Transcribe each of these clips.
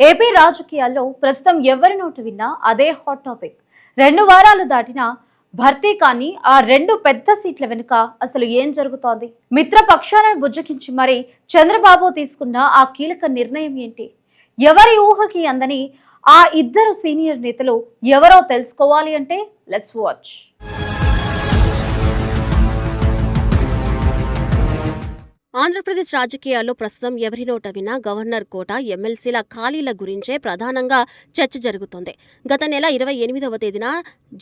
AP రాజకీయాల్లో ప్రస్తుతం ఎవరి నోటు విన్నా అదే హాట్ టాపిక్. 2 వారాలు దాటినా భర్తీ కానీ ఆ 2 పెద్ద సీట్ల వెనుక అసలు ఏం జరుగుతోంది? మిత్రపక్షాలను బుజ్జగించి మరి చంద్రబాబు తీసుకున్న ఆ కీలక నిర్ణయం ఏంటి? ఎవరి ఊహకి అందని ఆ ఇద్దరు సీనియర్ నేతలు ఎవరో తెలుసుకోవాలి అంటే లెట్స్ వాచ్. ఆంధ్రప్రదేశ్ రాజకీయాల్లో ప్రస్తుతం ఎవరి నోట విన్నా గవర్నర్ కోట, ఎమ్మెల్సీల ఖాళీల గురించే ప్రధానంగా చర్చ జరుగుతోంది. గత నెల 28వ తేదీన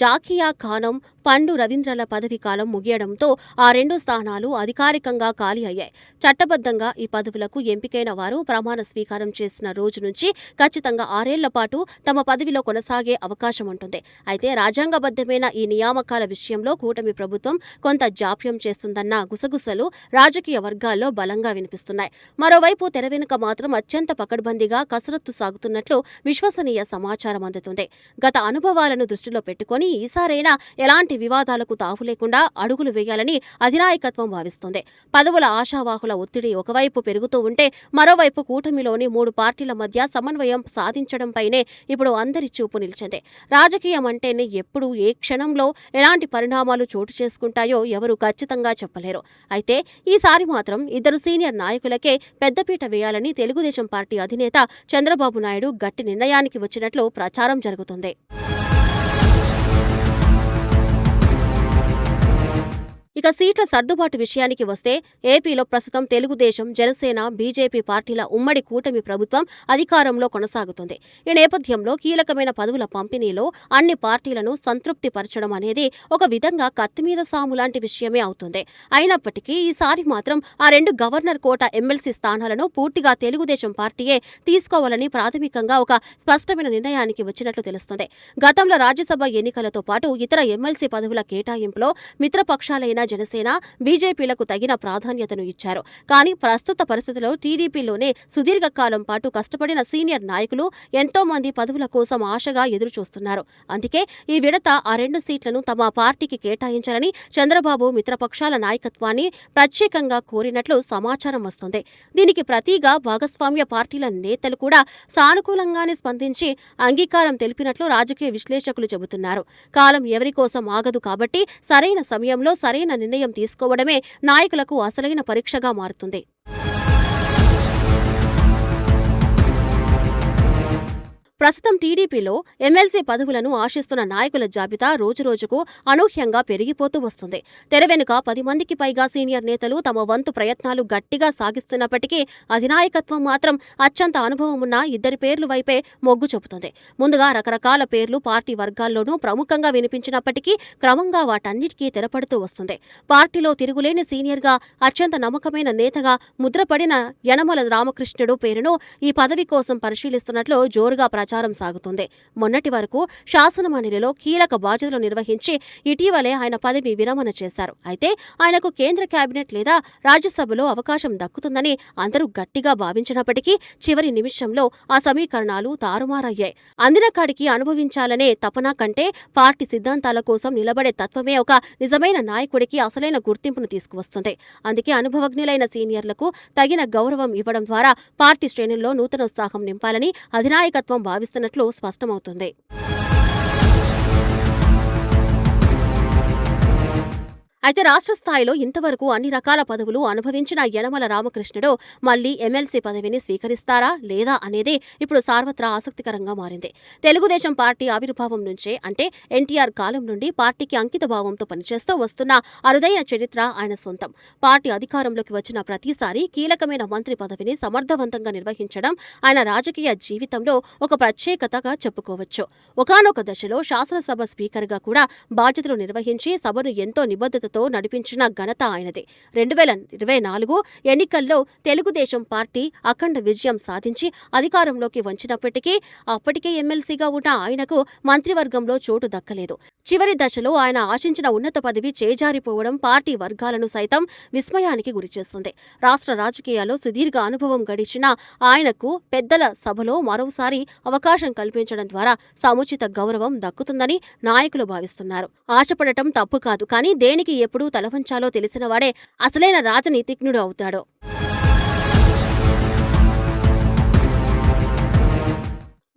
జాకియా ఖానం, పండు రవీంద్రల పదవీ కాలం ముగియడంతో ఆ 2 స్థానాలు అధికారికంగా ఖాళీ అయ్యాయి. చట్టబద్ధంగా ఈ పదవులకు ఎంపికైన వారు ప్రమాణ స్వీకారం చేసిన రోజు నుంచి ఖచ్చితంగా 6 ఏళ్ల పాటు తమ పదవిలో కొనసాగే అవకాశం ఉంటుంది. అయితే రాజ్యాంగబద్ధమైన ఈ నియామకాల విషయంలో కూటమి ప్రభుత్వం కొంత జాప్యం చేస్తుందన్న గుసగుసలు రాజకీయ వర్గాల్లో బలంగా వినిపిస్తున్నాయి. మరోవైపు తెర వెనుక మాత్రం అత్యంత పకడ్బందీగా కసరత్తు సాగుతున్నట్లు విశ్వసనీయ సమాచారం అందుతుంది. గత అనుభవాలను దృష్టిలో పెట్టుకుని ఈసారైనా ఎలాంటి వివాదాలకు తావు లేకుండా అడుగులు వేయాలని అధినాయకత్వం భావిస్తుంది. పదవుల ఆశావాహుల ఒత్తిడి ఒకవైపు పెరుగుతూ ఉంటే మరోవైపు కూటమిలోని 3 పార్టీల మధ్య సమన్వయం సాధించడంపైనే ఇప్పుడు అందరి చూపు నిలిచింది. రాజకీయం అంటేనే ఎప్పుడు ఏ క్షణంలో ఎలాంటి పరిణామాలు చోటు చేసుకుంటాయో ఎవరు ఖచ్చితంగా చెప్పలేరు. అయితే ఈసారి మాత్రం ఇద్దరు సీనియర్ నాయకులకే పెద్దపీట వేయాలని తెలుగుదేశం పార్టీ అధినేత చంద్రబాబు నాయుడు గట్టి నిర్ణయానికి వచ్చినట్లు ప్రచారం జరుగుతుంది. ఇక సీట్ల సర్దుబాటు విషయానికి వస్తే ఏపీలో ప్రస్తుతం తెలుగుదేశం, జనసేన, బీజేపీ పార్టీల ఉమ్మడి కూటమి ప్రభుత్వం అధికారంలో కొనసాగుతుంది. ఈ నేపథ్యంలో కీలకమైన పదవుల పంపిణీలో అన్ని పార్టీలను సంతృప్తిపరచడం అనేది ఒక విధంగా కత్తిమీద సాము లాంటి విషయమే అవుతుంది. అయినప్పటికీ ఈసారి మాత్రం ఆ 2 గవర్నర్ కోట, ఎమ్మెల్సీ స్థానాలను పూర్తిగా తెలుగుదేశం పార్టీయే తీసుకోవాలని ప్రాథమికంగా ఒక స్పష్టమైన నిర్ణయానికి వచ్చినట్లు తెలుస్తుంది. గతంలో రాజ్యసభ ఎన్నికలతో పాటు ఇతర ఎమ్మెల్సీ పదవుల కేటాయింపులో మిత్రపక్షాలైన జనసేన, బీజేపీలకు తగిన ప్రాధాన్యతను ఇచ్చారు. కానీ ప్రస్తుత పరిస్థితుల్లో టీడీపీలోనే సుదీర్ఘకాలం పాటు కష్టపడిన సీనియర్ నాయకులు ఎంతో మంది పదవుల కోసం ఆశగా ఎదురుచూస్తున్నారు. అందుకే ఈ విడత ఆ 2 సీట్లను తమ పార్టీకి కేటాయించాలని చంద్రబాబు మిత్రపక్షాల నాయకత్వాన్ని ప్రత్యేకంగా కోరినట్లు సమాచారం వస్తుంది. దీనికి ప్రతిగా భాగస్వామ్య పార్టీల నేతలు కూడా సానుకూలంగానే స్పందించి అంగీకారం తెలిపినట్లు రాజకీయ విశ్లేషకులు చెబుతున్నారు. కాలం ఎవరి కోసం ఆగదు కాబట్టి సరైన సమయంలో సరైన నిర్ణయం తీసుకోవడమే నాయకులకు అసలైన పరీక్షగా మారుతుంది. ప్రస్తుతం టీడీపీలో ఎమ్మెల్సీ పదవులను ఆశిస్తున్న నాయకుల జాబితా రోజురోజుకు అనూహ్యంగా పెరిగిపోతూ వస్తుంది. తెర వెనుక 10 మందికి పైగా సీనియర్ నేతలు తమ వంతు ప్రయత్నాలు గట్టిగా సాగిస్తున్నప్పటికీ అధినాయకత్వం మాత్రం అత్యంత అనుభవం ఉన్న 2 పేర్ల వైపే మొగ్గు చూపుతుంది. ముందుగా రకరకాల పేర్లు పార్టీ వర్గాల్లోనూ ప్రముఖంగా వినిపించినప్పటికీ క్రమంగా వాటన్నిటికీ తెరపడుతూ వస్తుంది. పార్టీలో తిరుగులేని సీనియర్గా అత్యంత నమ్మకమైన నేతగా ముద్రపడిన యనమల రామకృష్ణుడు పేరును ఈ పదవి కోసం పరిశీలిస్తున్నట్లు జోరుగా ప్రచారం సాగుతుంది. మొన్నటి వరకు శాసనమండలిలో కీలక బాధ్యతలు నిర్వహించి ఇటీవలే ఆయన పదవి విరమణ చేశారు. అయితే ఆయనకు కేంద్ర కేబినెట్ లేదా రాజ్యసభలో అవకాశం దక్కుతుందని అందరూ గట్టిగా భావించినప్పటికీ చివరి నిమిషంలో ఆ సమీకరణాలు తారుమారయ్యాయి. అందిన కాడికి అనుభవించాలనే తపన కంటే పార్టీ సిద్ధాంతాల కోసం నిలబడే తత్వమే ఒక నిజమైన నాయకుడికి అసలైన గుర్తింపును తీసుకువస్తుంది. అందుకే అనుభవజ్ఞులైన సీనియర్లకు తగిన గౌరవం ఇవ్వడం ద్వారా పార్టీ శ్రేణుల్లో నూతనోత్సాహం నింపాలని అధినాయకత్వం భావిస్తున్నట్లు స్పష్టమవుతుంది. అయితే రాష్ట్ర స్థాయిలో ఇంతవరకు అన్ని రకాల పదవులు అనుభవించిన యనమల రామకృష్ణుడు మళ్లీ ఎమ్మెల్సీ పదవిని స్వీకరిస్తారా లేదా అనేది ఇప్పుడు సర్వత్రా ఆసక్తికరంగా మారింది. తెలుగుదేశం పార్టీ ఆవిర్భావం నుంచే అంటే ఎన్టీఆర్ కాలం నుండి పార్టీకి అంకిత భావంతో పనిచేస్తూ వస్తున్న అరుదైన చరిత్ర ఆయన సొంతం. పార్టీ అధికారంలోకి వచ్చిన ప్రతిసారి కీలకమైన మంత్రి పదవిని సమర్థవంతంగా నిర్వహించడం ఆయన రాజకీయ జీవితంలో ఒక ప్రత్యేకతగా చెప్పుకోవచ్చు. ఒకానొక దశలో శాసనసభ స్పీకర్గా కూడా బాధ్యతలు నిర్వహించి సభను ఎంతో నిబద్ధత నడిపించిన ఘనత ఆయనది. 2024 ఎన్నికల్లో తెలుగుదేశం పార్టీ అఖండ విజయం సాధించి అధికారంలోకి వచ్చినప్పటికీ అప్పటికే ఎమ్మెల్సీగా ఉన్న ఆయనకు మంత్రివర్గంలో చోటు దక్కలేదు. చివరి దశలో ఆయన ఆశించిన ఉన్నత పదవి చేజారిపోవడం పార్టీ వర్గాలను సైతం విస్మయానికి గురిచేస్తుంది. రాష్ట్ర రాజకీయాల్లో సుదీర్ఘ అనుభవం గడిచిన ఆయనకు పెద్దల సభలో మరోసారి అవకాశం కల్పించడం ద్వారా సముచిత గౌరవం దక్కుతుందని నాయకులు భావిస్తున్నారు. ఆశపడటం తప్పు కాదు, కానీ దేనికి ఎప్పుడు తలవంచాలో తెలిసినవాడే అసలైన రాజనీతిజ్ఞుడు అవుతాడు.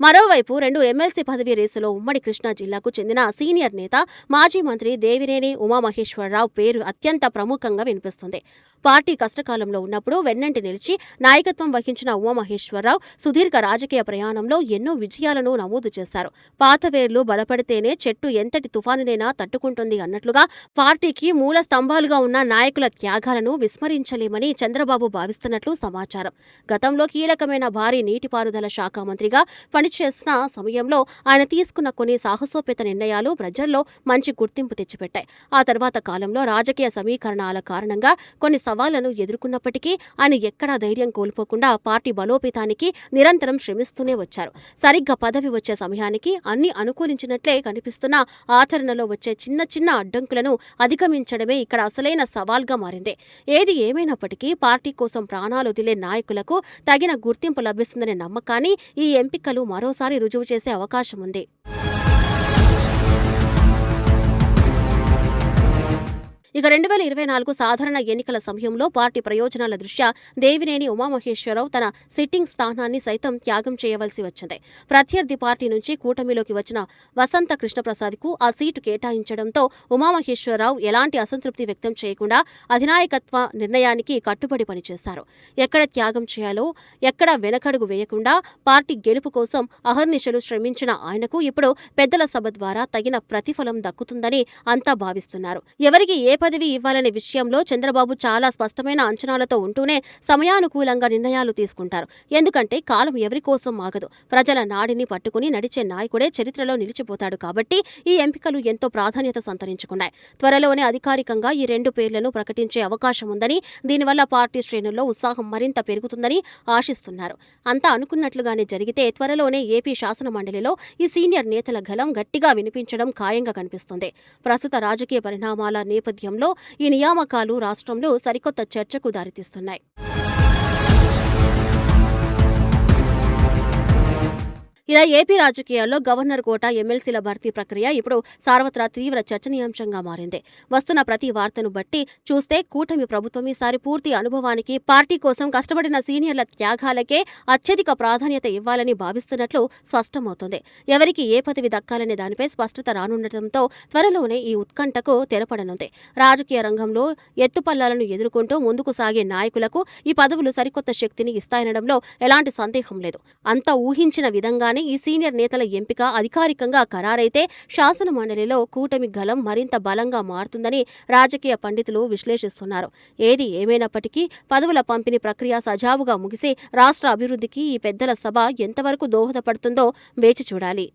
మరోవైపు 2 ఎమ్మెల్సీ పదవి రేసులో ఉమ్మడి కృష్ణా జిల్లాకు చెందిన సీనియర్ నేత మాజీ మంత్రి దేవినేని ఉమామహేశ్వరరావు పేరు అత్యంత ప్రముఖంగా వినిపిస్తుంది. పార్టీ కష్టకాలంలో ఉన్నప్పుడు వెన్నంటి నిలిచి నాయకత్వం వహించిన ఉమామహేశ్వరరావు సుదీర్ఘ రాజకీయ ప్రయాణంలో ఎన్నో విజయాలను నమోదు చేశారు. పాత వేర్లు బలపడితేనే చెట్టు ఎంతటి తుఫానునైనా తట్టుకుంటుంది అన్నట్లుగా పార్టీకి మూల స్తంభాలుగా ఉన్న నాయకుల త్యాగాలను విస్మరించలేమని చంద్రబాబు భావిస్తున్నట్లు సమాచారం. గతంలో కీలకమైన భారీ నీటిపారుదల శాఖ మంత్రిగా పనిచేసిన సమయంలో ఆయన తీసుకున్న కొన్ని సాహసోపేత నిర్ణయాలు ప్రజల్లో మంచి గుర్తింపు తెచ్చిపెట్టాయి. ఆ తర్వాత కాలంలో రాజకీయ సమీకరణాల కారణంగా కొన్ని సవాళ్లను ఎదుర్కొన్నప్పటికీ ఆయన ఎక్కడా ధైర్యం కోల్పోకుండా పార్టీ బలోపేతానికి నిరంతరం శ్రమిస్తూనే వచ్చారు. సరిగ్గా పదవి వచ్చే సమయానికి అన్ని అనుకూలించినట్లే కనిపిస్తున్న ఆచరణలో వచ్చే చిన్న చిన్న అడ్డంకులను అధిగమించడమే ఇక్కడ అసలైన సవాల్గా మారింది. ఏది ఏమైనప్పటికీ పార్టీ కోసం ప్రాణాలు వదిలే నాయకులకు తగిన గుర్తింపు లభిస్తుందనే నమ్మకాన్ని ఈ ఎంపికలు మరోసారి రుజువు చేసే అవకాశం ఉంది. ఇక 2024 సాధారణ ఎన్నికల సమయంలో పార్టీ ప్రయోజనాల దృష్ట్యా దేవినేని ఉమామహేశ్వరరావు తన సిట్టింగ్ స్థానాన్ని సైతం త్యాగం చేయవలసి వచ్చింది. ప్రత్యర్థి పార్టీ నుంచి కూటమిలోకి వచ్చిన వసంత కృష్ణప్రసాద్కు ఆ సీటు కేటాయించడంతో ఉమామహేశ్వరరావు ఎలాంటి అసంతృప్తి వ్యక్తం చేయకుండా అధినాయకత్వ నిర్ణయానికి కట్టుబడి పనిచేశారు. ఎక్కడ త్యాగం చేయాలో ఎక్కడ వెనకడుగు వేయకుండా పార్టీ గెలుపు కోసం అహర్నిశలు శ్రమించిన ఆయనకు ఇప్పుడు పెద్దల సభ ద్వారా తగిన ప్రతిఫలం దక్కుతుందని అంతా భావిస్తున్నారు. ఎవరికి ఏ పదవి ఇవ్వాలనే విషయంలో చంద్రబాబు చాలా స్పష్టమైన అంచనాలతో ఉంటూనే సమయానుకూలంగా నిర్ణయాలు తీసుకుంటారు. ఎందుకంటే కాలం ఎవరి కోసం ఆగదు. ప్రజల నాడిని పట్టుకుని నడిచే నాయకుడే చరిత్రలో నిలిచిపోతాడు. కాబట్టి ఈ ఎంపికలు ఎంతో ప్రాధాన్యత సంతరించుకున్నాయి. త్వరలోనే అధికారికంగా ఈ 2 పేర్లను ప్రకటించే అవకాశం ఉందని, దీనివల్ల పార్టీ శ్రేణుల్లో ఉత్సాహం మరింత పెరుగుతుందని ఆశిస్తున్నారు. అంతా అనుకున్నట్లుగానే జరిగితే త్వరలోనే ఏపీ శాసనమండలిలో ఈ సీనియర్ నేతల గళం గట్టిగా వినిపించడం ఖాయంగా కనిపిస్తుంది. ప్రస్తుత రాజకీయ పరిణామాల నేపథ్యంలో ఈ నియామకాలు రాష్ట్రంలో సరికొత్త చర్చకు దారితీస్తున్నాయి. ఇలా ఏపీ రాజకీయాల్లో గవర్నర్ కోట ఎమ్మెల్సీల భర్తీ ప్రక్రియ ఇప్పుడు సార్వత్రా తీవ్ర చర్చనీయాంశంగా మారింది. వస్తున్న ప్రతి వార్తను బట్టి చూస్తే కూటమి ప్రభుత్వం ఈసారి పూర్తి అనుభవానికి, పార్టీ కోసం కష్టపడిన సీనియర్ల త్యాగాలకే అత్యధిక ప్రాధాన్యత ఇవ్వాలని భావిస్తున్నట్లు స్పష్టమవుతోంది. ఎవరికి ఏ పదవి దక్కాలనే దానిపై స్పష్టత రానుండటంతో త్వరలోనే ఈ ఉత్కంఠకు తెరపడనుంది. రాజకీయ రంగంలో ఎత్తుపల్లాలను ఎదుర్కొంటూ ముందుకు సాగే నాయకులకు ఈ పదవులు సరికొత్త శక్తిని ఇస్తాయనడంలో ఎలాంటి సందేహం లేదు. అంతా ఊహించిన విధంగా ఈ సీనియర్ నేతల ఎంపిక అధికారికంగా ఖరారైతే శాసన మండలిలో కూటమి గళం మరింత బలంగా మారుతుందని రాజకీయ పండితులు విశ్లేషిస్తున్నారు. ఏది ఏమైనప్పటికీ పదవుల పంపిణీ ప్రక్రియ సజావుగా ముగిసి రాష్ట్ర అభివృద్ధికి ఈ పెద్దల సభ ఎంతవరకు దోహదపడుతుందో వేచి చూడాలి.